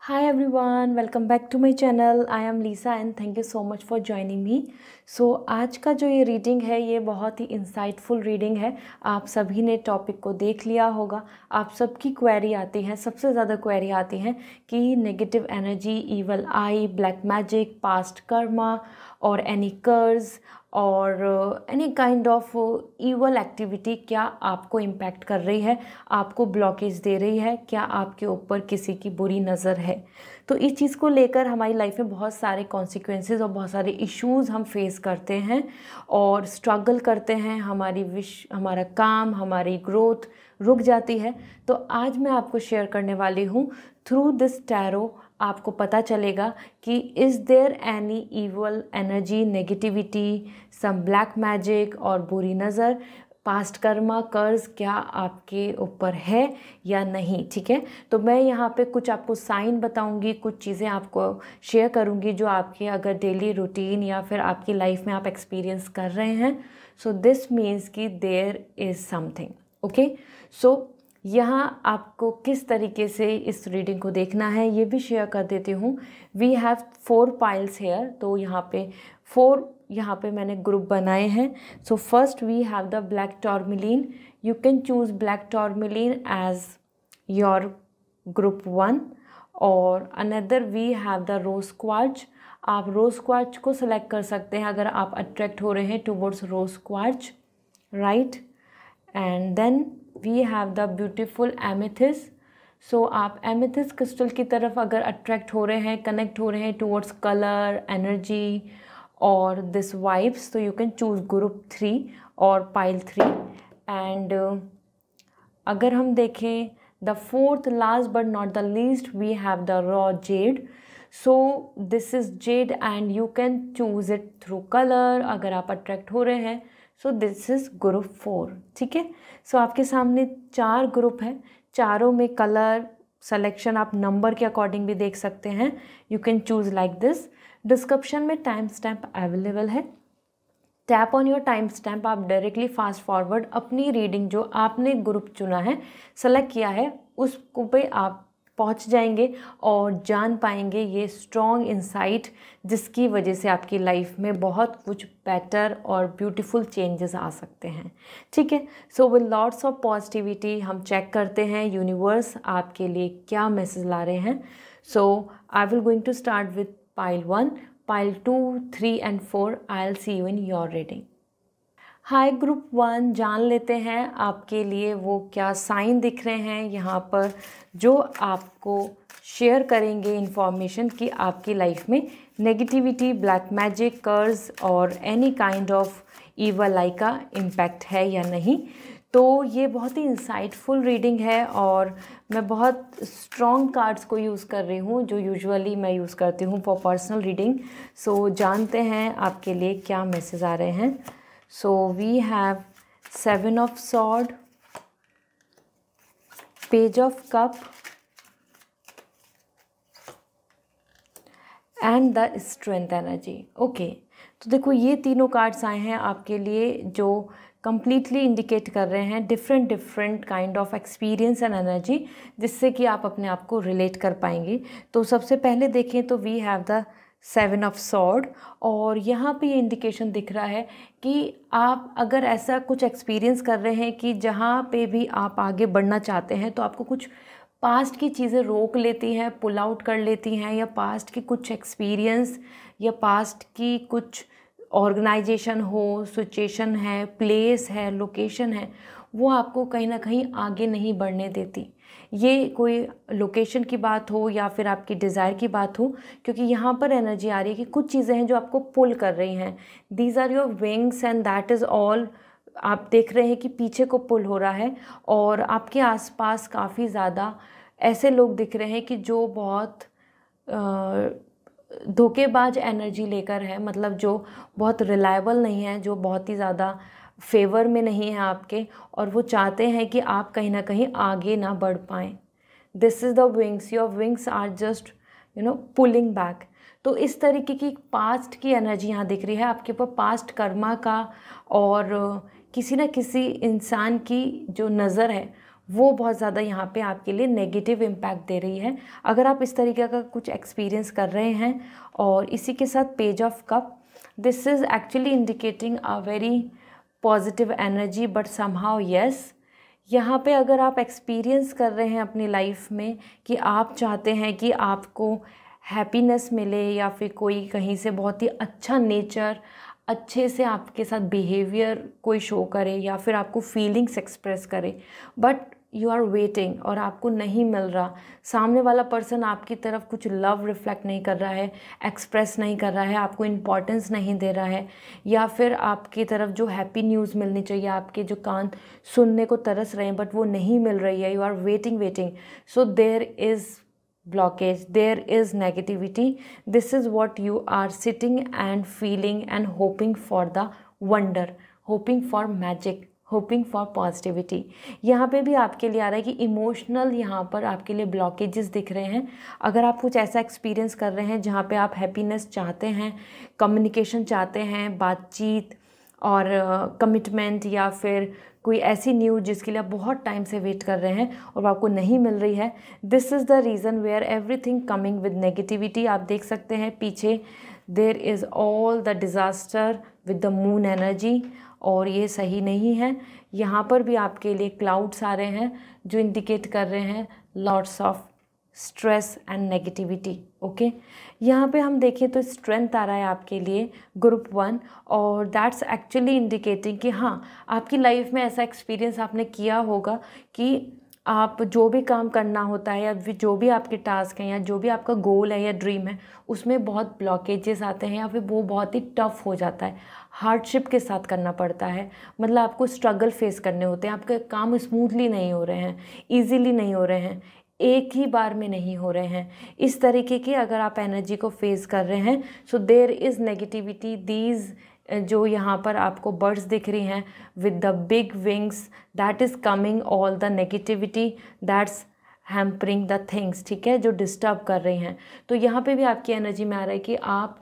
Hi everyone, welcome back to my channel. I am Lisa and thank you so much for joining me. So आज का जो ये reading है ये बहुत ही इंसाइटफुल रीडिंग है। आप सभी ने टॉपिक को देख लिया होगा। आप सबकी क्वेरी आती है, सबसे ज़्यादा क्वेरी आती है कि नेगेटिव एनर्जी, इवल आई, ब्लैक मैजिक, पास्ट कर्मा और एनी कर्स और any kind of evil activity क्या आपको इम्पैक्ट कर रही है, आपको ब्लॉकेज दे रही है, क्या आपके ऊपर किसी की बुरी नज़र है। तो इस चीज़ को लेकर हमारी लाइफ में बहुत सारे कॉन्सिक्वेंसेस और बहुत सारे इश्यूज़ हम फेस करते हैं और स्ट्रगल करते हैं। हमारा काम, हमारी ग्रोथ रुक जाती है। तो आज मैं आपको शेयर करने वाली हूँ थ्रू दिस टैरो आपको पता चलेगा कि is there any evil energy, negativity, some black magic और बुरी नज़र, पास्ट कर्मा, कर्ज क्या आपके ऊपर है या नहीं। ठीक है, तो मैं यहाँ पे कुछ आपको साइन बताऊँगी, कुछ चीज़ें आपको शेयर करूँगी जो आपके अगर डेली रूटीन या फिर आपकी लाइफ में आप एक्सपीरियंस कर रहे हैं। सो दिस मीन्स कि देयर इज़ समथिंग। ओके, सो यहाँ आपको किस तरीके से इस रीडिंग को देखना है ये भी शेयर कर देती हूँ। वी हैव 4 पाइल्स हेयर, तो यहाँ पे मैंने ग्रुप बनाए हैं। So first we have the black tourmaline. You can choose black tourmaline as your group 1 और another we have the rose quartz. आप रोज क्वार्ट्ज को सिलेक्ट कर सकते हैं अगर आप अट्रैक्ट हो रहे हैं towards rose quartz, right. And then we have the beautiful amethyst. So आप एमेथिस्ट क्रिस्टल की तरफ अगर अट्रैक्ट हो रहे हैं, कनेक्ट हो रहे हैं टुवर्ड्स कलर, एनर्जी और दिस वाइब्स, तो यू कैन चूज़ ग्रुप 3 और पाइल 3। एंड अगर हम देखें the fourth last but not the least we have the raw jade. So this is jade and you can choose it through colour अगर आप attract हो रहे हैं। So this is group 4। ठीक है, सो आपके सामने 4 ग्रुप हैं, चारों में कलर सेलेक्शन आप नंबर के अकॉर्डिंग भी देख सकते हैं। You can choose like this. Description में टाइम स्टैम्प अवेलेबल है। Tap on your time stamp, आप डायरेक्टली फास्ट फॉरवर्ड अपनी रीडिंग जो आपने ग्रुप चुना है, सेलेक्ट किया है, उसको पे आप पहुंच जाएंगे और जान पाएंगे ये स्ट्रॉन्ग इंसाइट जिसकी वजह से आपकी लाइफ में बहुत कुछ बेटर और ब्यूटीफुल चेंजेस आ सकते हैं। ठीक है, so with lots of positivity हम चेक करते हैं यूनिवर्स आपके लिए क्या मैसेज ला रहे हैं। So I will going to start with pile 1, pile 2, 3 and 4। I will see you in your reading. Hi group 1, जान लेते हैं आपके लिए वो क्या साइन दिख रहे हैं यहाँ पर जो आपको शेयर करेंगे इंफॉर्मेशन कि आपकी लाइफ में नेगेटिविटी, ब्लैक मैजिक, कर्ज और एनी काइंड ऑफ ईवल आई का इम्पैक्ट है या नहीं। तो ये बहुत ही इंसाइटफुल रीडिंग है और मैं बहुत स्ट्रॉन्ग कार्ड्स को यूज़ कर रही हूँ जो यूजुअली मैं यूज़ करती हूँ फॉर पर्सनल रीडिंग। सो जानते हैं आपके लिए क्या मैसेज आ रहे हैं। So we have 7 of Sword, Page of Cup and the Strength Energy. Okay, तो देखो ये तीनों कार्ड्स आए हैं आपके लिए जो कम्प्लीटली इंडिकेट कर रहे हैं different kind of experience and energy जिससे कि आप अपने आप को रिलेट कर पाएंगे। तो सबसे पहले देखें तो we have the 7 of sword और यहाँ पे ये इंडिकेशन दिख रहा है कि आप अगर ऐसा कुछ एक्सपीरियंस कर रहे हैं कि जहाँ पे भी आप आगे बढ़ना चाहते हैं तो आपको कुछ पास्ट की चीज़ें रोक लेती हैं, पुल आउट कर लेती हैं, या पास्ट की कुछ एक्सपीरियंस या पास्ट की कुछ ऑर्गेनाइजेशन हो, सिचुएशन है, प्लेस है, लोकेशन है, वो आपको कहीं ना कहीं आगे नहीं बढ़ने देती। ये कोई लोकेशन की बात हो या फिर आपकी डिज़ायर की बात हो, क्योंकि यहाँ पर एनर्जी आ रही है कि कुछ चीज़ें हैं जो आपको पुल कर रही हैं। These are your wings and that is all. आप देख रहे हैं कि पीछे को पुल हो रहा है और आपके आसपास काफ़ी ज़्यादा ऐसे लोग दिख रहे हैं कि जो बहुत धोखेबाज एनर्जी लेकर है, मतलब जो बहुत रिलायबल नहीं है, जो बहुत ही ज़्यादा फेवर में नहीं है आपके, और वो चाहते हैं कि आप कहीं ना कहीं आगे ना बढ़ पाएँ। This is the wings, your wings are just pulling back. तो इस तरीके की पास्ट की एनर्जी यहाँ दिख रही है आपके ऊपर, पास्ट कर्मा का, और किसी न किसी इंसान की जो नज़र है वो बहुत ज़्यादा यहाँ पे आपके लिए नेगेटिव इम्पैक्ट दे रही है। अगर आप इस तरीके का कुछ एक्सपीरियंस कर रहे हैं, और इसी के साथ page of cup, this is actually indicating a very positive energy, but somehow yes, यहाँ पे अगर आप एक्सपीरियंस कर रहे हैं अपनी लाइफ में कि आप चाहते हैं कि आपको हैप्पीनेस मिले, या फिर कोई कहीं से बहुत ही अच्छा नेचर, अच्छे से आपके साथ बिहेवियर कोई शो करे, या फिर आपको फीलिंग्स एक्सप्रेस करे, बट यू आर वेटिंग और आपको नहीं मिल रहा, सामने वाला पर्सन आपकी तरफ कुछ लव रिफ्लेक्ट नहीं कर रहा है, एक्सप्रेस नहीं कर रहा है, आपको इम्पॉर्टेंस नहीं दे रहा है, या फिर आपकी तरफ जो हैप्पी न्यूज़ मिलनी चाहिए, आपके जो कान सुनने को तरस रहे हैं बट वो नहीं मिल रही है, you are waiting, so there is blockage, there is negativity. This is what you are sitting and feeling and hoping for the wonder, hoping for magic, hoping for positivity. यहाँ पे भी आपके लिए आ रहा है कि इमोशनल यहाँ पर आपके लिए ब्लॉकेजेस दिख रहे हैं। अगर आप कुछ ऐसा एक्सपीरियंस कर रहे हैं जहाँ पे आप हैप्पीनेस चाहते हैं, कम्युनिकेशन चाहते हैं, बातचीत और कमिटमेंट, या फिर कोई ऐसी न्यूज़ जिसके लिए आप बहुत टाइम से वेट कर रहे हैं और आपको नहीं मिल रही है, this is the reason where everything coming with negativity. आप देख सकते हैं पीछे there is all the disaster with the moon energy, और ये सही नहीं है। यहाँ पर भी आपके लिए क्लाउड्स आ रहे हैं जो इंडिकेट कर रहे हैं lots of stress and negativity. Okay, यहाँ पे हम देखें तो स्ट्रेंथ आ रहा है आपके लिए ग्रुप 1, और दैट्स एक्चुअली इंडिकेटिंग कि हाँ, आपकी लाइफ में ऐसा एक्सपीरियंस आपने किया होगा कि आप जो भी काम करना होता है, या जो भी आपके टास्क हैं, या जो भी आपका गोल है या ड्रीम है, उसमें बहुत ब्लॉकेजेस आते हैं, या फिर वो बहुत ही टफ हो जाता है, हार्डशिप के साथ करना पड़ता है, मतलब आपको स्ट्रगल फेस करने होते हैं, आपके काम स्मूथली नहीं हो रहे हैं, ईजीली नहीं हो रहे हैं, एक ही बार में नहीं हो रहे हैं। इस तरीके की अगर आप एनर्जी को फेस कर रहे हैं, so there is negativity, these जो यहाँ पर आपको बर्ड्स दिख रही हैं with the big wings, that is coming all the negativity that's hampering the things, ठीक है, जो डिस्टर्ब कर रही हैं। तो यहाँ पे भी आपकी एनर्जी में आ रहा है कि आप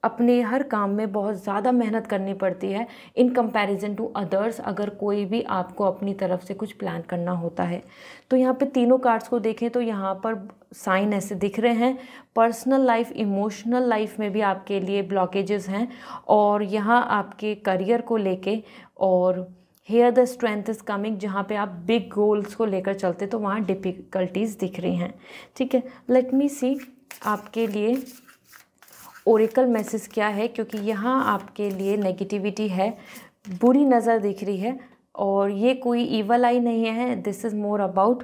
अपने हर काम में बहुत ज़्यादा मेहनत करनी पड़ती है इन कंपैरिजन टू अदर्स, अगर कोई भी आपको अपनी तरफ से कुछ प्लान करना होता है। तो यहाँ पे तीनों कार्ड्स को देखें तो यहाँ पर साइन ऐसे दिख रहे हैं, पर्सनल लाइफ, इमोशनल लाइफ में भी आपके लिए ब्लॉकेजेस हैं, और यहाँ आपके करियर को लेके, और here the strength is coming, जहाँ पे आप बिग गोल्स को लेकर चलते तो वहाँ डिफ़िकल्टीज़ दिख रही हैं। ठीक है, लेट मी सी आपके लिए ओरेकल मैसेज क्या है, क्योंकि यहाँ आपके लिए नेगेटिविटी है, बुरी नज़र दिख रही है, और ये कोई ईवल आई नहीं है, दिस इज़ मोर अबाउट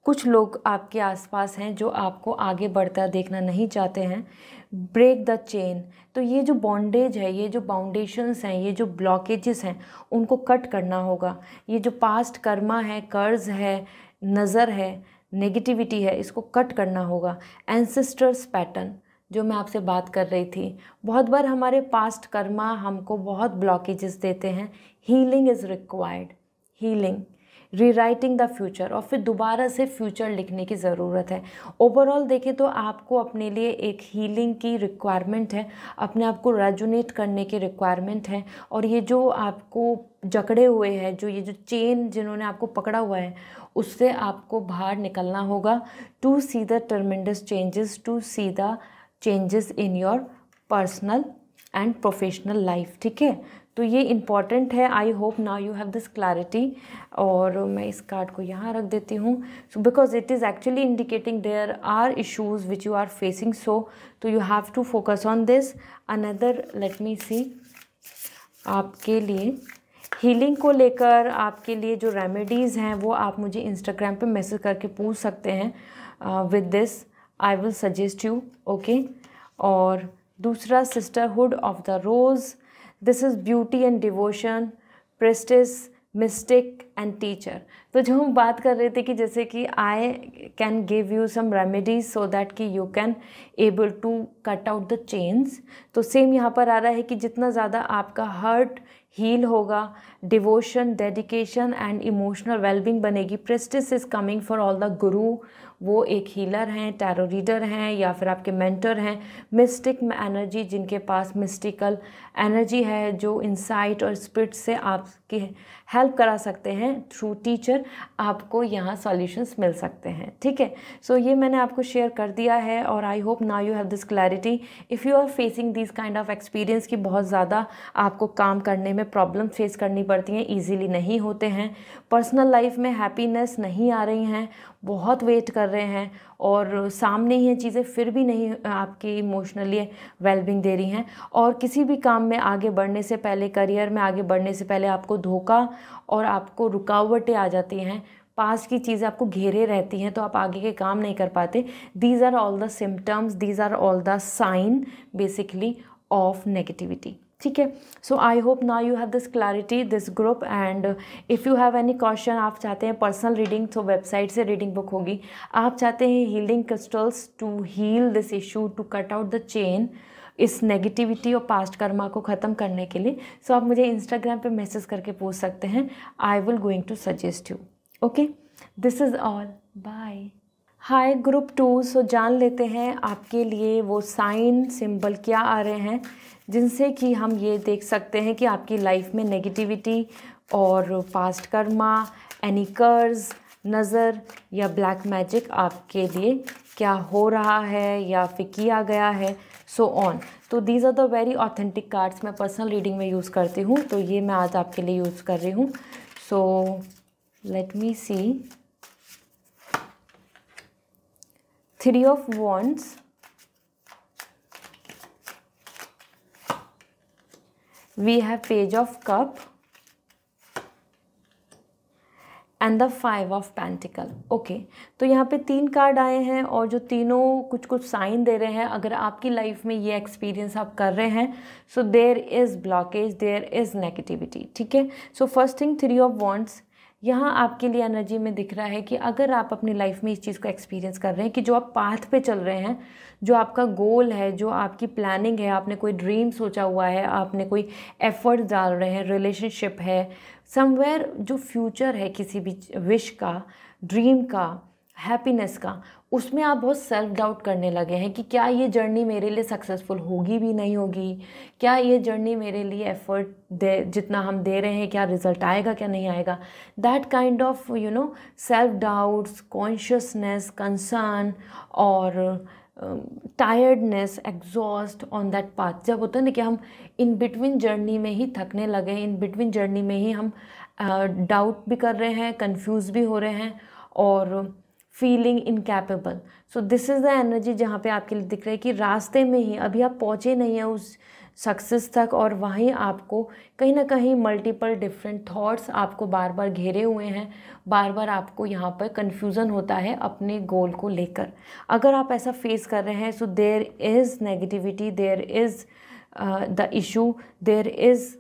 कुछ लोग आपके आसपास हैं जो आपको आगे बढ़ता देखना नहीं चाहते हैं। ब्रेक द चेन, तो ये जो बॉन्डेज है, ये जो बाउंडेशंस हैं, ये जो ब्लॉकेजेस हैं, उनको कट करना होगा। ये जो पास्ट कर्मा है, कर्ज है, नज़र है, नेगेटिविटी है, इसको कट करना होगा। एंसेस्टर्स पैटर्न जो मैं आपसे बात कर रही थी, बहुत बार हमारे पास्ट कर्मा हमको बहुत ब्लॉकेजेस देते हैं। Healing is required, healing, rewriting the future, और फिर दोबारा से फ्यूचर लिखने की ज़रूरत है। ओवरऑल देखें तो आपको अपने लिए एक हीलिंग की रिक्वायरमेंट है, अपने आप को रेजोनेट करने की रिक्वायरमेंट है, और ये जो आपको जकड़े हुए हैं, जो ये जो चेन जिन्होंने आपको पकड़ा हुआ है, उससे आपको बाहर निकलना होगा। To see the tremendous changes, to see the changes in your personal and professional life. ठीक है, तो ये इम्पॉर्टेंट है। I hope now you have this clarity. और मैं इस कार्ड को यहाँ रख देती हूँ, so because it is actually indicating there are issues which you are facing, so तो you have to focus on this. Another, let me see आपके लिए हीलिंग को लेकर आपके लिए जो रेमेडीज़ हैं वो आप मुझे इंस्टाग्राम पे मैसेज करके पूछ सकते हैं। With this I will suggest you, okay. और दूसरा, sisterhood of the rose, this is beauty and devotion, priestess, mystic and teacher. तो जो हम बात कर रहे थे कि जैसे कि I can give you some remedies so that कि you can able to cut out the chains, तो सेम यहाँ पर आ रहा है कि जितना ज़्यादा आपका हर्ट हील होगा, devotion, dedication and emotional wellbeing बनेगी। Prestige is coming for all the guru वो एक हीलर हैं, टैरो रीडर हैं, या फिर आपके मेंटर हैं, मिस्टिक एनर्जी, जिनके पास मिस्टिकल एनर्जी है, जो इंसाइट और स्पिरिट से आपकी हेल्प करा सकते हैं थ्रू टीचर, आपको यहाँ सॉल्यूशंस मिल सकते हैं। ठीक है, सो ये मैंने आपको शेयर कर दिया है और I hope now you have this clarity. If you are facing this kind of experience कि बहुत ज़्यादा आपको काम करने में प्रॉब्लम फेस करनी पड़ती हैं, ईजीली नहीं होते हैं, पर्सनल लाइफ में हैप्पीनेस नहीं आ रही हैं, बहुत वेट कर रहे हैं और सामने ही हैं चीज़ें फिर भी नहीं आपकी इमोशनली वेलबींग दे रही हैं, और किसी भी काम में आगे बढ़ने से पहले, करियर में आगे बढ़ने से पहले आपको धोखा और आपको रुकावटें आ जाती हैं, पास की चीज़ें आपको घेरे रहती हैं, तो आप आगे के काम नहीं कर पाते। These are all the symptoms, these are all the sign basically of negativity. ठीक है, so I hope now you have this clarity, this group, and if you have any question, आप चाहते हैं पर्सनल रीडिंग, तो website से reading book होगी। आप चाहते हैं healing crystals to heal this issue, to cut out the chain, इस नेगेटिविटी और पास्ट कर्मा को ख़त्म करने के लिए, सो आप मुझे इंस्टाग्राम पे मैसेज करके पूछ सकते हैं। I will going to suggest you. Okay, this is all, bye. Hi group 2, so जान लेते हैं आपके लिए वो साइन सिंबल क्या आ रहे हैं जिनसे कि हम ये देख सकते हैं कि आपकी लाइफ में नेगेटिविटी और पास्ट कर्मा, एनी कर्ज, नज़र या ब्लैक मैजिक आपके लिए क्या हो रहा है या फिर किया गया है, सो ऑन। तो these are the very authentic cards, मैं पर्सनल रीडिंग में यूज़ करती हूँ, तो ये मैं आज आपके लिए यूज़ कर रही हूँ। So let me see, 3 of Wands, we have Page of Cup and the 5 of pentacle. Okay, तो यहाँ पे 3 कार्ड आए हैं और जो तीनों कुछ कुछ साइन दे रहे हैं। अगर आपकी लाइफ में ये एक्सपीरियंस आप कर रहे हैं, so there is blockage, there is negativity. ठीक है, so first thing 3 of wands यहाँ आपके लिए एनर्जी में दिख रहा है कि अगर आप अपनी लाइफ में इस चीज़ को एक्सपीरियंस कर रहे हैं कि जो आप पाथ पे चल रहे हैं, जो आपका गोल है, जो आपकी प्लानिंग है, आपने कोई ड्रीम सोचा हुआ है, आपने कोई एफर्ट डाल रहे हैं, रिलेशनशिप है, समवेयर जो फ्यूचर है किसी भी विश का, ड्रीम का, हैप्पीनेस का, उसमें आप बहुत सेल्फ डाउट करने लगे हैं कि क्या ये जर्नी मेरे लिए सक्सेसफुल होगी भी नहीं होगी, क्या ये जर्नी मेरे लिए एफर्ट दे जितना हम दे रहे हैं, क्या रिजल्ट आएगा क्या नहीं आएगा। That kind of self doubts, consciousness, concern और tiredness, exhaust on that path, जब होता है ना कि हम इन बिटवीन जर्नी में ही थकने लगे, इन बिटवीन जर्नी में ही हम डाउट भी कर रहे हैं, कंफ्यूज भी हो रहे हैं और feeling incapable. So this is the energy जहाँ पे आपके लिए दिख रहा है कि रास्ते में ही अभी आप पहुँचे नहीं हैं उस सक्सेस तक, और वहीं आपको कहीं ना कहीं मल्टीपल डिफरेंट थॉट्स आपको बार बार घेरे हुए हैं, बार बार आपको यहाँ पर कन्फ्यूज़न होता है अपने गोल को लेकर। अगर आप ऐसा फेस कर रहे हैं, so there is negativity, there is the issue, there is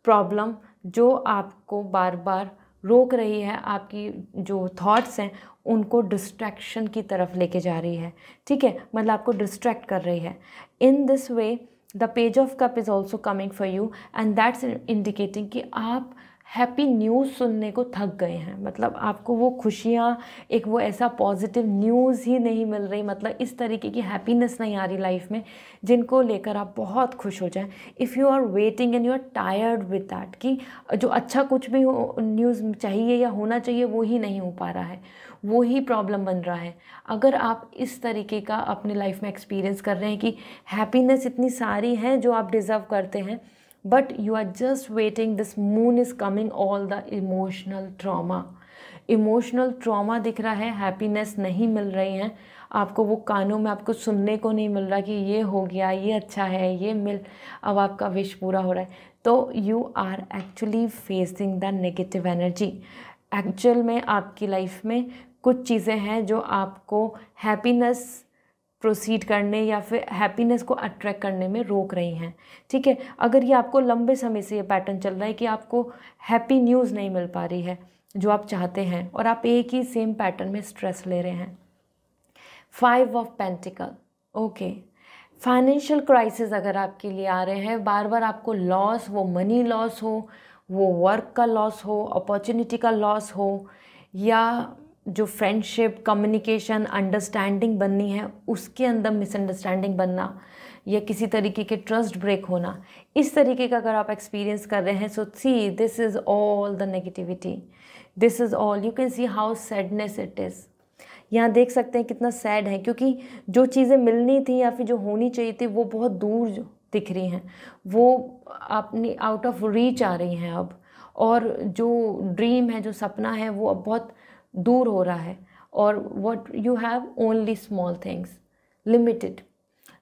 problem जो आपको बार बार रोक रही है, आपकी जो थॉट्स हैं उनको डिस्ट्रैक्शन की तरफ लेके जा रही है। ठीक है, मतलब आपको डिस्ट्रैक्ट कर रही है। In this way the page of cup is also coming for you and that's indicating कि आप हैप्पी न्यूज़ सुनने को थक गए हैं। मतलब आपको वो खुशियाँ, एक वो ऐसा पॉजिटिव न्यूज़ ही नहीं मिल रही, मतलब इस तरीके की हैप्पीनेस नहीं आ रही लाइफ में जिनको लेकर आप बहुत खुश हो जाएं। If you are waiting and you are tired with that कि जो अच्छा कुछ भी न्यूज़ चाहिए या होना चाहिए वो ही नहीं हो पा रहा है, वो ही प्रॉब्लम बन रहा है। अगर आप इस तरीके का अपनी लाइफ में एक्सपीरियंस कर रहे हैं कि हैप्पीनेस इतनी सारी है जो आप डिज़र्व करते हैं, but you are just waiting, this moon is coming, all the emotional trauma दिख रहा है, हैप्पीनेस नहीं मिल रही है आपको, वो कानों में आपको सुनने को नहीं मिल रहा कि ये हो गया, ये अच्छा है, ये मिल, अब आपका विश पूरा हो रहा है। तो you are actually facing the negative energy. Actual में आपकी लाइफ में कुछ चीज़ें हैं जो आपको हैप्पीनेस प्रोसीड करने या फिर हैप्पीनेस को अट्रैक्ट करने में रोक रही हैं। ठीक है, अगर ये आपको लंबे समय से ये पैटर्न चल रहा है कि आपको हैप्पी न्यूज़ नहीं मिल पा रही है जो आप चाहते हैं और आप एक ही सेम पैटर्न में स्ट्रेस ले रहे हैं। 5 of pentacle, okay, financial crisis अगर आपके लिए आ रहे हैं, बार बार आपको लॉस, वो मनी लॉस हो, वो वर्क का लॉस हो, अपॉर्चुनिटी का लॉस हो, या जो फ्रेंडशिप, कम्युनिकेशन, अंडरस्टैंडिंग बननी है उसके अंदर मिसअंडरस्टैंडिंग बनना या किसी तरीके के ट्रस्ट ब्रेक होना, इस तरीके का अगर आप एक्सपीरियंस कर रहे हैं, so see this is all the negativity, this is all, you can see how sadness it is. यहाँ देख सकते हैं कितना सैड है, क्योंकि जो चीज़ें मिलनी थी या फिर जो होनी चाहिए थी वो बहुत दूर दिख रही हैं, वो अपनी आउट ऑफ रीच आ रही हैं अब, और जो ड्रीम है, जो सपना है, वो अब बहुत दूर हो रहा है, और what you have only small things, limited.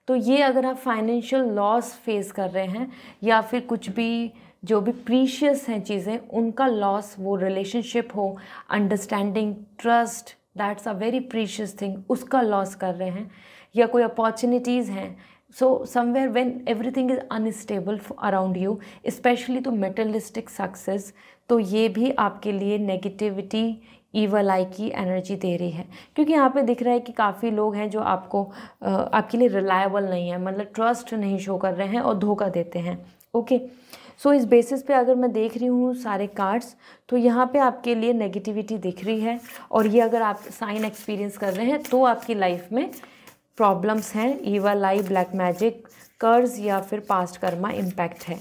तो ये अगर आप फाइनेंशियल लॉस फेस कर रहे हैं या फिर कुछ भी जो भी प्रीशियस हैं चीज़ें उनका लॉस, वो रिलेशनशिप हो, understanding, trust, that's a very precious thing, उसका लॉस कर रहे हैं, या कोई अपॉर्चुनिटीज़ हैं, so somewhere when everything is unstable around you, specially तो मेटलिस्टिक सक्सेस, तो ये भी आपके लिए नेगेटिविटी, ईवल आई की एनर्जी दे रही है। क्योंकि यहाँ पे दिख रहा है कि काफ़ी लोग हैं जो आपके लिए रिलायबल नहीं है, मतलब ट्रस्ट नहीं शो कर रहे हैं और धोखा देते हैं। ओके, सो इस बेसिस पे अगर मैं देख रही हूँ सारे कार्ड्स, तो यहाँ पे आपके लिए नेगेटिविटी दिख रही है, और ये अगर आप साइन एक्सपीरियंस कर रहे हैं तो आपकी लाइफ में प्रॉब्लम्स हैं, ईवल आई, ब्लैक मैजिक, कर्ज या फिर पास्ट कर्मा इम्पैक्ट है।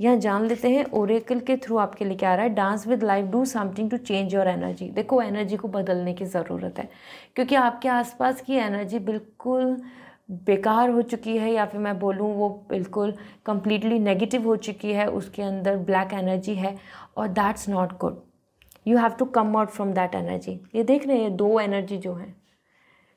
यहाँ जान लेते हैं ओरेकल के थ्रू आपके लिए क्या आ रहा है। Dance with life, do something to change your energy. देखो, एनर्जी को बदलने की ज़रूरत है, क्योंकि आपके आसपास की एनर्जी बिल्कुल बेकार हो चुकी है, या फिर मैं बोलूँ वो बिल्कुल कम्प्लीटली नेगेटिव हो चुकी है, उसके अंदर ब्लैक एनर्जी है, और that's not good. You have to come out from that energy. ये देख रहे हैं दो एनर्जी जो है,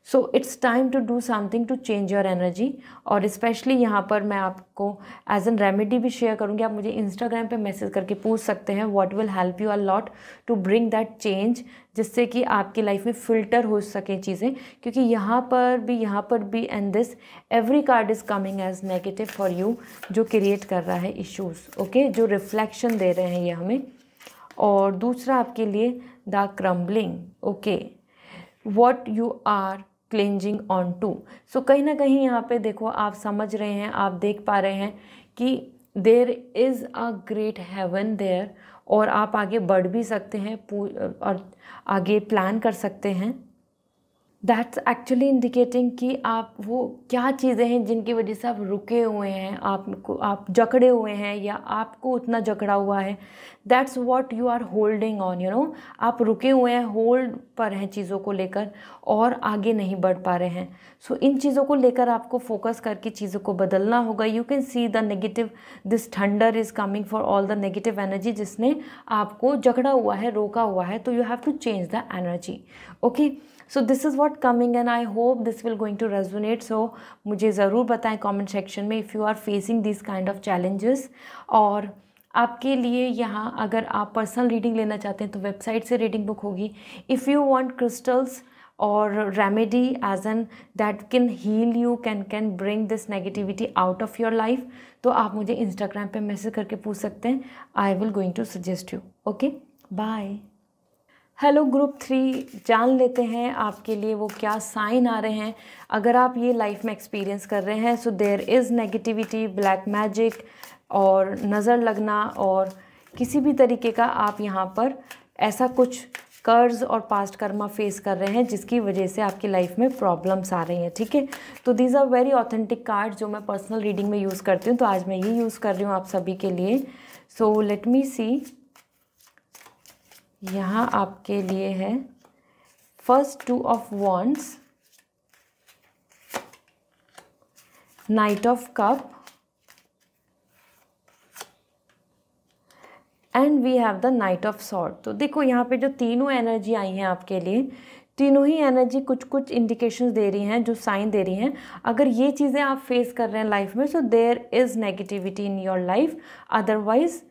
so it's time to do something to change your energy. और स्पेशली यहाँ पर मैं आपको एज एन रेमेडी भी शेयर करूँगी। आप मुझे इंस्टाग्राम पे मैसेज करके पूछ सकते हैं what will help you a lot to bring that change, जिससे कि आपकी लाइफ में फ़िल्टर हो सके चीज़ें। क्योंकि यहाँ पर भी and this every card is coming as negative for you, जो क्रिएट कर रहा है इश्यूज़, ओके, जो रिफ्लेक्शन दे रहे हैं ये हमें। और दूसरा आपके लिए the crumbling, okay, what you are cleansing on to. So कहीं ना कहीं यहाँ पे देखो, आप समझ रहे हैं, आप देख पा रहे हैं कि there is a great heaven there, और आप आगे बढ़ भी सकते हैं और आगे प्लान कर सकते हैं। दैट्स एक्चुअली इंडिकेटिंग कि आप वो क्या चीज़ें हैं जिनकी वजह से आप रुके हुए हैं, आप जकड़े हुए हैं, या आपको उतना जकड़ा हुआ है। That's what you are holding on, you know, आप रुके हुए हैं, होल्ड पर हैं चीज़ों को लेकर, और आगे नहीं बढ़ पा रहे हैं। सो इन चीज़ों को लेकर आपको फोकस करके चीज़ों को बदलना होगा। You can see the negative, this thunder is coming for all the negative energy जिसने आपको जकड़ा हुआ है, रोका हुआ है। तो you have to change the energy, okay. So this is what coming and I hope this will going to resonate. So मुझे ज़रूर बताएं कमेंट सेक्शन में if you are facing this kind of challenges. और आपके लिए यहाँ अगर आप पर्सनल रीडिंग लेना चाहते हैं तो वेबसाइट से रीडिंग बुक होगी। इफ़ यू वांट क्रिस्टल्स और remedy as an that can heal you, can bring this negativity out of your life, तो आप मुझे इंस्टाग्राम पे मैसेज करके पूछ सकते हैं। I will going to suggest you, okay, bye. Hello group 3, जान लेते हैं आपके लिए वो क्या साइन आ रहे हैं अगर आप ये लाइफ में एक्सपीरियंस कर रहे हैं। So there is negativity, black magic और नज़र लगना, और किसी भी तरीके का आप यहाँ पर ऐसा कुछ कर्ज और पास्ट कर्मा फेस कर रहे हैं जिसकी वजह से आपकी लाइफ में प्रॉब्लम्स आ रही हैं, ठीक है। तो these are very authentic card जो मैं पर्सनल रीडिंग में यूज़ करती हूँ, तो आज मैं ये यूज़ कर रही हूँ आप सभी के लिए। सो लेट मी सी, यहाँ आपके लिए है first 2 of wands, knight of cup, and we have the knight of sword. तो देखो यहाँ पे जो तीनों एनर्जी आई हैं आपके लिए, तीनों ही एनर्जी कुछ कुछ इंडिकेशंस दे रही हैं, जो साइन दे रही हैं। अगर ये चीज़ें आप फेस कर रहे हैं लाइफ में, so there is negativity in your life, otherwise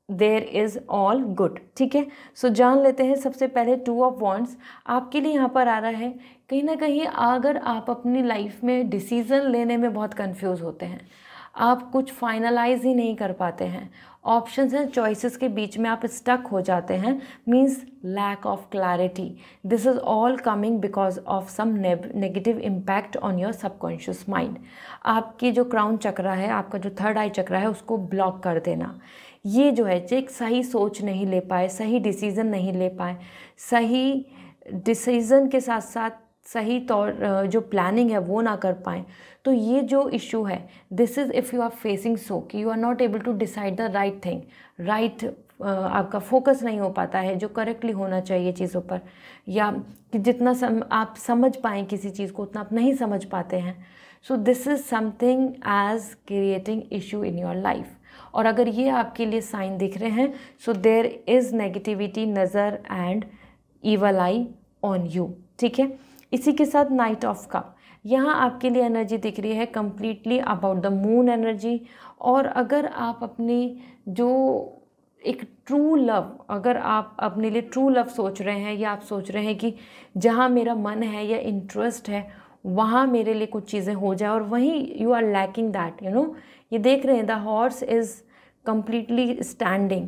there is all good, ठीक है। सो जान लेते हैं सबसे पहले 2 ऑफ वॉन्ड्स आपके लिए यहाँ पर आ रहा है। कहीं ना कहीं अगर आप अपनी लाइफ में डिसीज़न लेने में बहुत कंफ्यूज होते हैं, आप कुछ फाइनलाइज ही नहीं कर पाते हैं, ऑप्शंस हैं, चॉइसेस के बीच में आप स्टक हो जाते हैं, means lack of clarity. This is all coming because of some negative impact on your subconscious mind. आपकी जो क्राउन चक्रा है, आपका जो थर्ड आई चक्रा है, उसको ब्लॉक कर देना। ये जो है, एक सही सोच नहीं ले पाए, सही डिसीज़न नहीं ले पाए, सही डिसीज़न के साथ साथ सही तौर जो प्लानिंग है वो ना कर पाएँ। तो ये जो इशू है, this is if you are facing so कि you are not able to decide the right thing, right आपका फोकस नहीं हो पाता है जो करेक्टली होना चाहिए चीज़ों पर, या कि जितना आप समझ पाएँ किसी चीज़ को उतना आप नहीं समझ पाते हैं। So this is something as creating issue in your life. और अगर ये आपके लिए साइन दिख रहे हैं, सो देयर इज़ नेगेटिविटी, नज़र and evil eye on you. ठीक है, इसी के साथ नाइट ऑफ कप, यहाँ आपके लिए एनर्जी दिख रही है completely about the moon energy. और अगर आप अपनी जो एक ट्रू लव, अगर आप अपने लिए ट्रू लव सोच रहे हैं, या आप सोच रहे हैं कि जहाँ मेरा मन है या इंटरेस्ट है वहाँ मेरे लिए कुछ चीज़ें हो जाए, और वहीं you are lacking that, you know, ये देख रहे हैं the horse is completely standing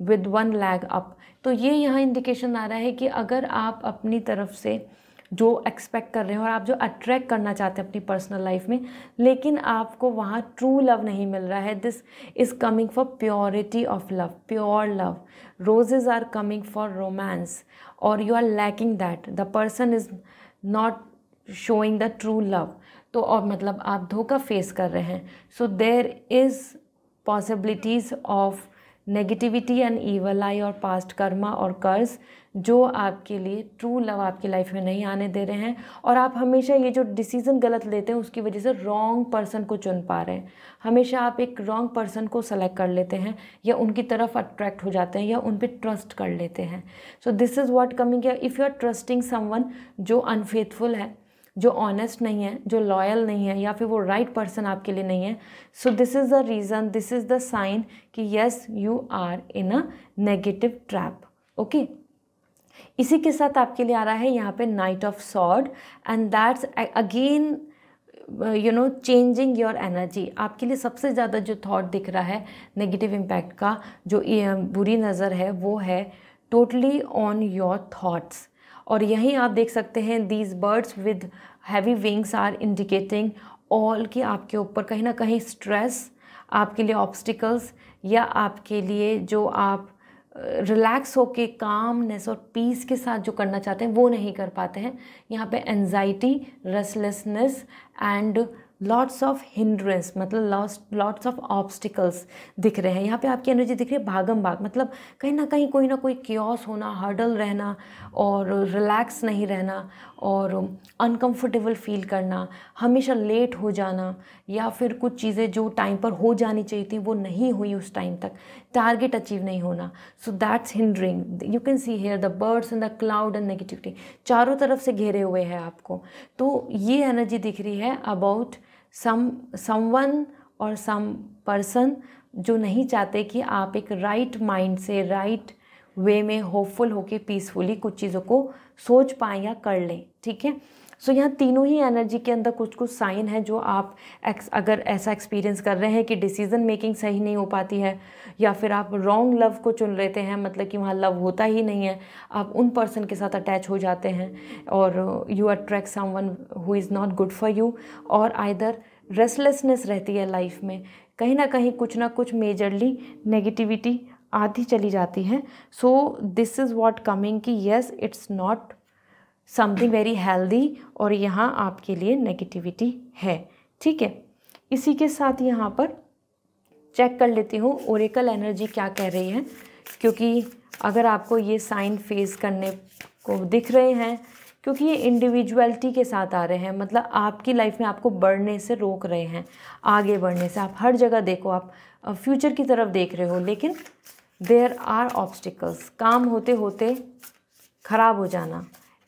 with one leg up. तो ये यहाँ इंडिकेशन आ रहा है कि अगर आप अपनी तरफ से जो एक्सपेक्ट कर रहे हैं और आप जो अट्रैक्ट करना चाहते हैं अपनी पर्सनल लाइफ में, लेकिन आपको वहाँ ट्रू लव नहीं मिल रहा है, this is coming for purity of love, pure love. Roses are coming for romance, और you are lacking that, the person is not showing the true love. तो और मतलब आप धोखा फेस कर रहे हैं। So there is possibilities of negativity and evil eye और पास्ट कर्मा और कर्ज, जो आपके लिए ट्रू लव आपकी लाइफ में नहीं आने दे रहे हैं। और आप हमेशा ये जो डिसीज़न गलत लेते हैं उसकी वजह से रॉन्ग पर्सन को चुन पा रहे हैं। हमेशा आप एक रॉन्ग पर्सन को सेलेक्ट कर लेते हैं, या उनकी तरफ अट्रैक्ट हो जाते हैं, या उन पर ट्रस्ट कर लेते हैं। So this is what coming है। If you are trusting someone जो अनफेथफुल है, जो ऑनेस्ट नहीं है, जो लॉयल नहीं है, या फिर वो राइट पर्सन आपके लिए नहीं है, so this is the reason, this is the sign कि yes you are in a negative trap. Okay, इसी के साथ आपके लिए आ रहा है यहाँ पे night of sword, and that's again you know changing your energy. आपके लिए सबसे ज़्यादा जो थॉट दिख रहा है नेगेटिव इम्पैक्ट का, जो बुरी नज़र है, वो है टोटली ऑन योर थॉट्स। और यहीं आप देख सकते हैं these birds with heavy wings are indicating all कि आपके ऊपर कहीं ना कहीं स्ट्रेस, आपके लिए ऑब्स्टिकल्स, या आपके लिए जो आप रिलैक्स होके कामनेस और पीस के साथ जो करना चाहते हैं वो नहीं कर पाते हैं। यहाँ पे anxiety, restlessness and lots of hindrance, मतलब लॉट्स ऑफ ऑब्स्टिकल्स दिख रहे हैं। यहाँ पे आपकी एनर्जी दिख रही है भागम भाग, मतलब कहीं ना कोई क्योस होना, हर्डल रहना, और रिलैक्स नहीं रहना, और अनकंफर्टेबल फील करना, हमेशा लेट हो जाना, या फिर कुछ चीज़ें जो टाइम पर हो जानी चाहिए थी वो नहीं हुई उस टाइम तक, टारगेट अचीव नहीं होना। So that's hindering. You can see here the birds and the cloud and negativity चारों तरफ से घेरे हुए हैं आपको। तो ये एनर्जी दिख रही है अबाउट समवन और सम पर्सन जो नहीं चाहते कि आप एक राइट माइंड से, राइट वे में होपफुल होके पीसफुली कुछ चीज़ों को सोच पाएँ या कर लें। ठीक है, सो यहाँ तीनों ही एनर्जी के अंदर कुछ कुछ साइन है जो आप अगर ऐसा एक्सपीरियंस कर रहे हैं कि डिसीज़न मेकिंग सही नहीं हो पाती है, या फिर आप रॉन्ग लव को चुन लेते हैं, मतलब कि वहाँ लव होता ही नहीं है, आप उन पर्सन के साथ अटैच हो जाते हैं, और you attract someone who is not good for you, और आइदर रेस्टलेसनेस रहती है लाइफ में, कहीं ना कुछ मेजरली नेगेटिविटी आती चली जाती है। So this is what coming कि yes it's not something very healthy, और यहाँ आपके लिए नेगेटिविटी है। ठीक है, इसी के साथ यहाँ पर चेक कर लेती हूँ ओरेकल एनर्जी क्या कह रही है, क्योंकि अगर आपको ये साइन फेस करने को दिख रहे हैं, क्योंकि ये इंडिविजुअलिटी के साथ आ रहे हैं, मतलब आपकी लाइफ में आपको बढ़ने से रोक रहे हैं, आगे बढ़ने से। आप हर जगह देखो, आप फ्यूचर की तरफ देख रहे हो, लेकिन देयर आर ऑब्स्टिकल्स, काम होते होते ख़राब हो जाना,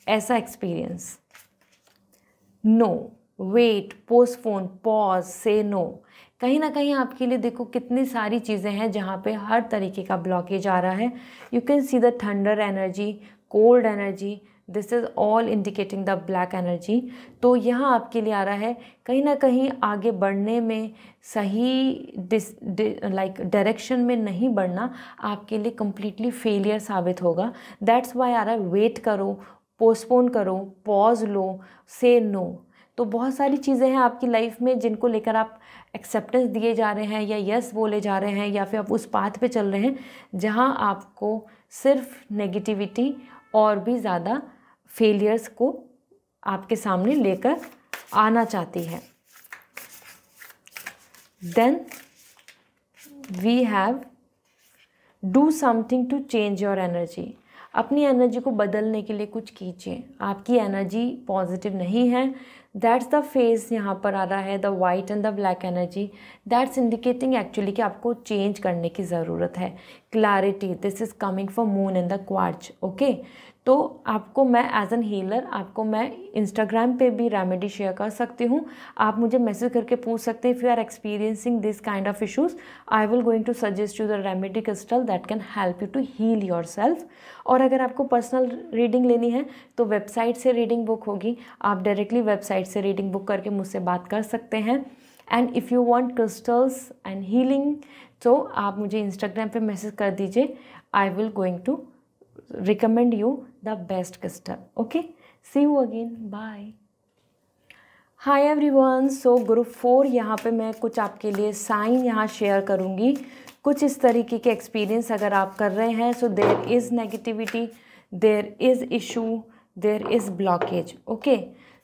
ऐसा experience. No, wait, postpone, pause, say no. कहीं ना कहीं आपके लिए देखो कितनी सारी चीज़ें हैं जहाँ पे हर तरीके का ब्लॉकेज आ रहा है। You can see the thunder energy, cold energy, this is all indicating the black energy. तो यहाँ आपके लिए आ रहा है कहीं ना कहीं आगे बढ़ने में सही लाइक डायरेक्शन में नहीं बढ़ना आपके लिए कम्प्लीटली फेलियर साबित होगा। दैट्स वाई आ रहा है वेट करो, पोस्टपोन करो, पॉज लो, से नो। तो बहुत सारी चीज़ें हैं आपकी लाइफ में जिनको लेकर आप एक्सेप्टेंस दिए जा रहे हैं, या यस बोले जा रहे हैं, या फिर आप उस पाथ पे चल रहे हैं जहां आपको सिर्फ नेगेटिविटी और भी ज़्यादा फेलियर्स को आपके सामने लेकर आना चाहती है। Then we have do something to change your energy. अपनी एनर्जी को बदलने के लिए कुछ कीजिए। आपकी एनर्जी पॉजिटिव नहीं है, दैट्स द फेज यहाँ पर आ रहा है, the white and the black energy, that's indicating actually कि आपको चेंज करने की ज़रूरत है। Clarity, this is coming from moon and the quartz. Okay, तो आपको मैं एज एन हीलर आपको मैं इंस्टाग्राम पे भी रेमेडी शेयर कर सकती हूँ। आप मुझे मैसेज करके पूछ सकते हैं, if you are experiencing this kind of issues I will going to suggest you the remedy crystal that can help you to heal yourself. और अगर आपको पर्सनल रीडिंग लेनी है तो वेबसाइट से रीडिंग बुक होगी, आप डायरेक्टली वेबसाइट से रीडिंग बुक करके मुझसे बात कर सकते हैं। And if you want crystals and healing तो आप मुझे इंस्टाग्राम पे मैसेज कर दीजिए, I will going to recommend you the best crystal. Okay, see you again, bye. Hi everyone, so group 4 यहाँ पे मैं कुछ आपके लिए साइन यहाँ शेयर करूँगी। कुछ इस तरीके के एक्सपीरियंस अगर आप कर रहे हैं, so there is negativity, there is issue, there is blockage. Okay,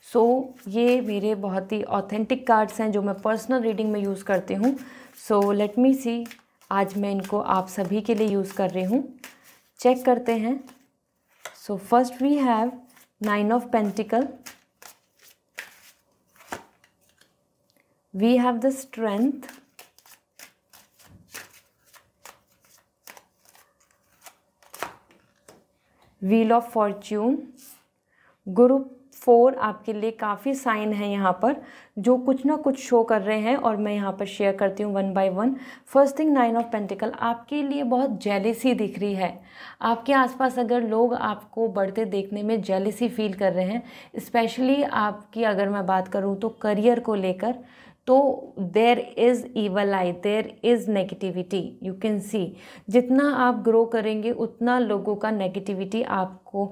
so ये मेरे बहुत ही ऑथेंटिक कार्ड्स हैं जो मैं पर्सनल रीडिंग में यूज़ करती हूँ। सो लेट मी सी, आज मैं इनको आप सभी के लिए यूज़ कर रही हूँ। चेक करते हैं। So first we have 9 of pentacle, we have the strength, wheel of fortune. Group 4 आपके लिए काफ़ी साइन है यहाँ पर जो कुछ ना कुछ शो कर रहे हैं और मैं यहाँ पर शेयर करती हूँ one by one. First thing, 9 of pentacle आपके लिए बहुत जेलेसी दिख रही है। आपके आसपास अगर लोग आपको बढ़ते देखने में जेलेसी फील कर रहे हैं, स्पेशली आपकी अगर मैं बात करूँ तो करियर को लेकर, तो there is evil eye, there is negativity, you can see. जितना आप ग्रो करेंगे उतना लोगों का नेगेटिविटी आपको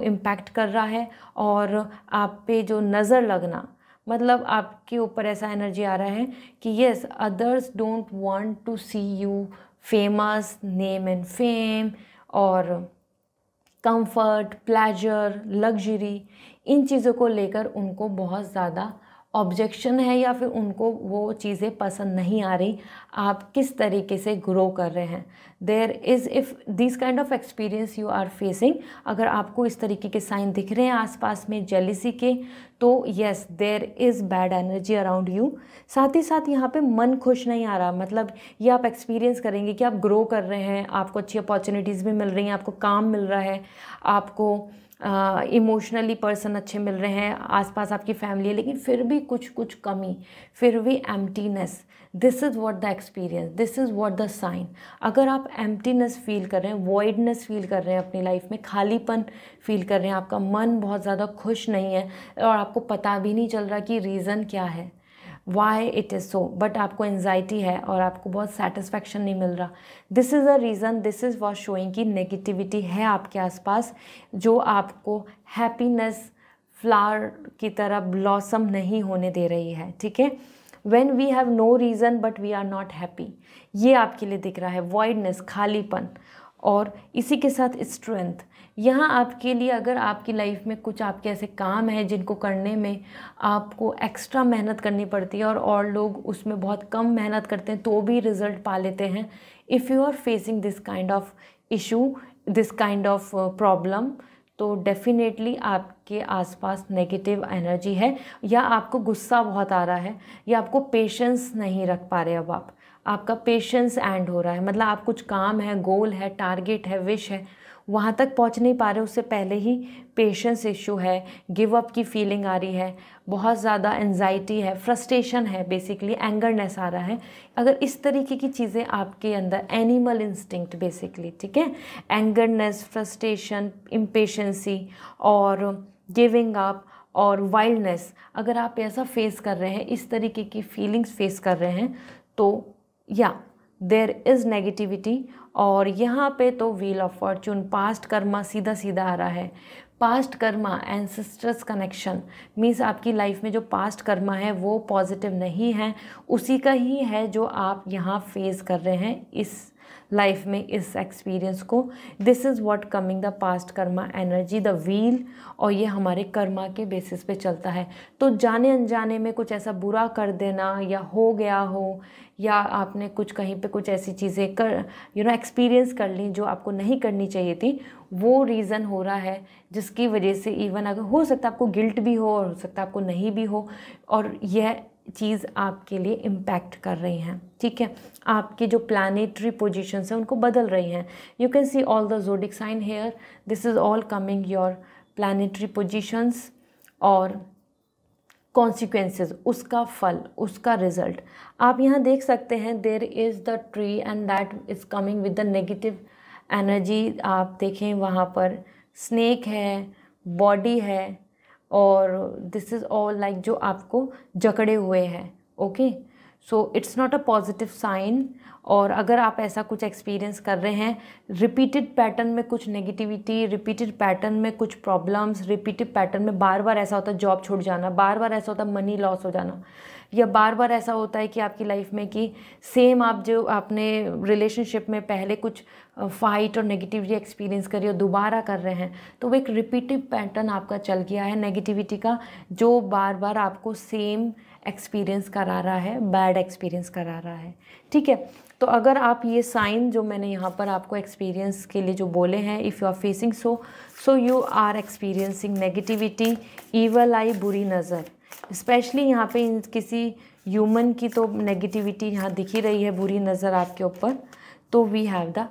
इम्पैक्ट कर रहा है। और आप पे जो नज़र लगना, मतलब आपके ऊपर ऐसा एनर्जी आ रहा है कि yes, others don't want to see you famous, name and fame और कंफर्ट, प्लेजर, लग्जरी, इन चीज़ों को लेकर उनको बहुत ज़्यादा ऑब्जेक्शन है या फिर उनको वो चीज़ें पसंद नहीं आ रही आप किस तरीके से ग्रो कर रहे हैं। There is, if this kind of experience you are facing, अगर आपको इस तरीके के साइन दिख रहे हैं आसपास में जेलिसी के, तो yes, there is bad energy around you. साथ ही साथ यहाँ पे मन खुश नहीं आ रहा, मतलब ये आप एक्सपीरियंस करेंगे कि आप ग्रो कर रहे हैं, आपको अच्छी अपॉर्चुनिटीज़ भी मिल रही हैं, आपको काम मिल रहा है, आपको इमोशनली पर्सन अच्छे मिल रहे हैं, आसपास आपकी फैमिली है, लेकिन फिर भी कुछ कमी, फिर भी emptiness. This is what the experience, this is what the sign. अगर आप एम्प्टीनेस फील कर रहे हैं, वॉइडनेस फील कर रहे हैं, अपनी लाइफ में खालीपन फील कर रहे हैं, आपका मन बहुत ज़्यादा खुश नहीं है और आपको पता भी नहीं चल रहा कि रीज़न क्या है, why it is so, but आपको एंजाइटी है और आपको बहुत सेटिस्फैक्शन नहीं मिल रहा, this is a reason, this is what showing कि नेगेटिविटी है आपके आसपास जो आपको हैप्पीनेस फ्लावर की तरह ब्लॉसम नहीं होने दे रही है। ठीक है, when we have no reason but we are not happy, ये आपके लिए दिख रहा है, वॉइडनेस, खालीपन। और इसी के साथ स्ट्रेंथ, यहाँ आपके लिए अगर आपकी लाइफ में कुछ आपके ऐसे काम हैं जिनको करने में आपको एक्स्ट्रा मेहनत करनी पड़ती है और लोग उसमें बहुत कम मेहनत करते हैं तो भी रिज़ल्ट पा लेते हैं, if you are facing this kind of issue, this kind of problem, तो डेफिनेटली आपके आसपास नेगेटिव एनर्जी है, या आपको गुस्सा बहुत आ रहा है, या आपको पेशेंस नहीं रख पा रहे। अब आपका पेशेंस एंड हो रहा है, मतलब आप कुछ काम है, गोल है, टारगेट है, विश है, वहाँ तक पहुँच नहीं पा रहे, उससे पहले ही पेशेंस इशू है, गिव अप की फीलिंग आ रही है, बहुत ज़्यादा एंजाइटी है, फ्रस्ट्रेशन है, बेसिकली एंगरनेस आ रहा है। अगर इस तरीके की चीज़ें आपके अंदर, एनिमल इंस्टिंक्ट बेसिकली, ठीक है, एंगरनेस, फ्रस्ट्रेशन, इम्पेशेंसी और गिविंग अप और वाइल्डनेस, अगर आप ऐसा फेस कर रहे हैं, इस तरीके की फीलिंग्स फेस कर रहे हैं, तो या देयर इज़ नेगेटिविटी। और यहाँ पे तो wheel of Fortune, past Karma सीधा सीधा आ रहा है। Past Karma, ancestors connection, means आपकी लाइफ में जो पास्ट कर्मा है वो पॉजिटिव नहीं है, उसी का ही है जो आप यहाँ फेस कर रहे हैं इस लाइफ में इस एक्सपीरियंस को। This is what coming the past Karma energy, the wheel, और ये हमारे कर्मा के बेसिस पे चलता है। तो जाने अनजाने में कुछ ऐसा बुरा कर देना या हो गया हो, या आपने कुछ कहीं पे कुछ ऐसी चीज़ें कर एक्सपीरियंस कर ली जो आपको नहीं करनी चाहिए थी, वो रीज़न हो रहा है जिसकी वजह से इवन अगर हो सकता है आपको गिल्ट भी हो और हो सकता है आपको नहीं भी हो, और यह चीज़ आपके लिए इम्पैक्ट कर रही हैं। ठीक है, आपकी जो प्लानेटरी पोजीशंस हैं उनको बदल रही हैं। You can see all the zodiac sign here, this is all coming your planetary positions, और कॉन्सिक्वेंसेस, उसका फल, उसका रिजल्ट आप यहाँ देख सकते हैं। There is the tree and that is coming with the negative energy. आप देखें वहाँ पर स्नेक है, बॉडी है, और दिस इज़ ऑल लाइक जो आपको जकड़े हुए हैं। Okay, so it's not a positive sign. और अगर आप ऐसा कुछ एक्सपीरियंस कर रहे हैं, रिपीटेड पैटर्न में कुछ नेगेटिविटी, रिपीटेड पैटर्न में कुछ प्रॉब्लम्स, रिपीटेड पैटर्न में बार बार ऐसा होता है जॉब छूट जाना, बार बार ऐसा होता है मनी लॉस हो जाना, या बार बार ऐसा होता है कि आपकी लाइफ में कि सेम आप जो आपने रिलेशनशिप में पहले कुछ फाइट और नेगेटिविटी एक्सपीरियंस करी और दोबारा कर रहे हैं, तो वो एक रिपीटिव पैटर्न आपका चल गया है नेगेटिविटी का, जो बार बार आपको सेम एक्सपीरियंस करा रहा है, बैड एक्सपीरियंस करा रहा है। ठीक है, तो अगर आप ये साइन जो मैंने यहाँ पर आपको एक्सपीरियंस के लिए जो बोले हैं, if you are facing so you are experiencing negativity, evil eye, बुरी नज़र, स्पेशली यहाँ पे किसी ह्यूमन की तो नेगेटिविटी यहाँ दिख ही रही है, बुरी नज़र आपके ऊपर। तो we have the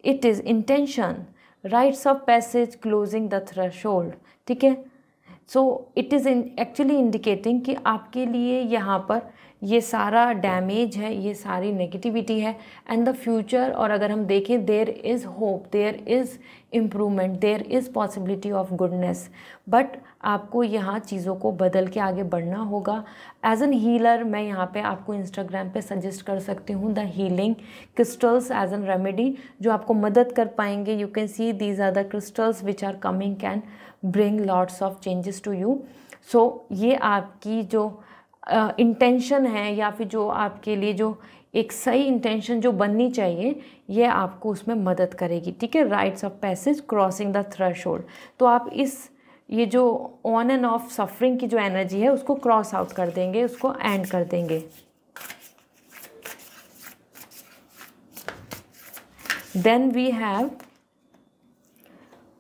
it is intention, rites of passage closing the threshold. ठीक है, so it is actually indicating कि आपके लिए यहाँ पर ये सारा डैमेज है, ये सारी नेगेटिविटी है, एंड द फ्यूचर। और अगर हम देखें, there is hope, there is improvement, there is possibility of goodness, but आपको यहाँ चीज़ों को बदल के आगे बढ़ना होगा। एज एन हीलर मैं यहाँ पे आपको इंस्टाग्राम पे सजेस्ट कर सकती हूँ the healing crystals as an remedy, जो आपको मदद कर पाएंगे। You can see these are the crystals which are coming, can bring lots of changes to you. So ये आपकी जो इंटेंशन है, या फिर जो आपके लिए जो एक सही इंटेंशन जो बननी चाहिए, ये आपको उसमें मदद करेगी। ठीक है, rights of passage crossing the threshold, तो आप ये जो ऑन एंड ऑफ सफरिंग की जो एनर्जी है उसको क्रॉस आउट कर देंगे, उसको एंड कर देंगे। Then we have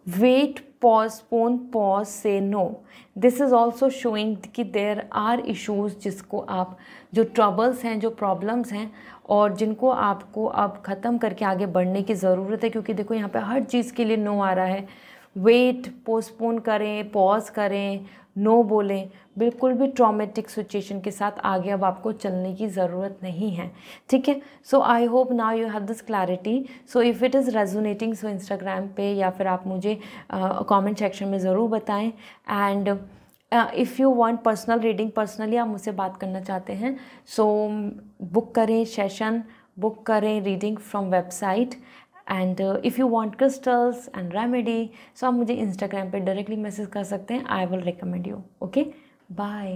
wait, postpone, pause, say no. This is also showing कि there are issues जिसको आप, जो troubles हैं, जो problems हैं, और जिनको आपको अब ख़त्म करके आगे बढ़ने की ज़रूरत है। क्योंकि देखो यहाँ पे हर चीज़ के लिए नो आ रहा है। वेट, पोस्टपोन करें, पॉज करें, नो बोलें, बिल्कुल भी ट्रॉमेटिक सिचुएशन के साथ आगे अब आपको चलने की ज़रूरत नहीं है। ठीक है, so I hope now you have this clarity. So if it is resonating, so Instagram पे या फिर आप मुझे कमेंट सेक्शन में ज़रूर बताएं। And if you want personal reading, personally आप मुझसे बात करना चाहते हैं, सो बुक करें, सेशन बुक करें, reading from website. And if you want crystals and remedy, so आप मुझे इंस्टाग्राम पे डायरेक्टली मैसेज कर सकते हैं। I will recommend you. Okay, bye.